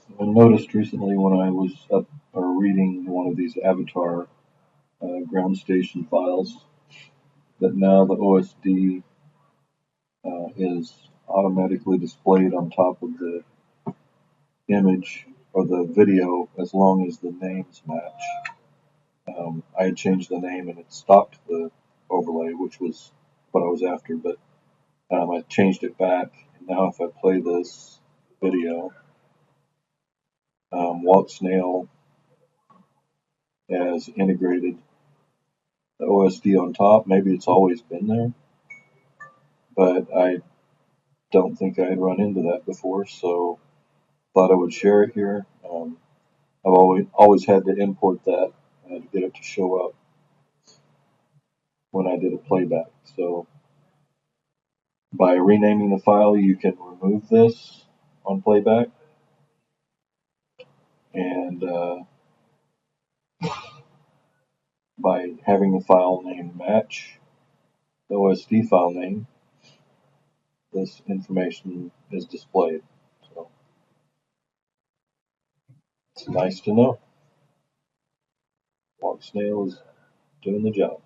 I noticed recently when I was up or reading one of these Avatar ground station files that now the OSD is automatically displayed on top of the image or the video as long as the names match. I had changed the name and it stopped the overlay, which was what I was after, but I changed it back. And now if I play this video, Walksnail has integrated the OSD on top. Maybe it's always been there, but I don't think I had run into that before, so thought I would share it here. I've always had to import that to get it to show up when I did a playback. So by renaming the file, you can remove this on playback, and by having the file name match the OSD file name, this information is displayed. So it's nice to know. Walksnail is doing the job.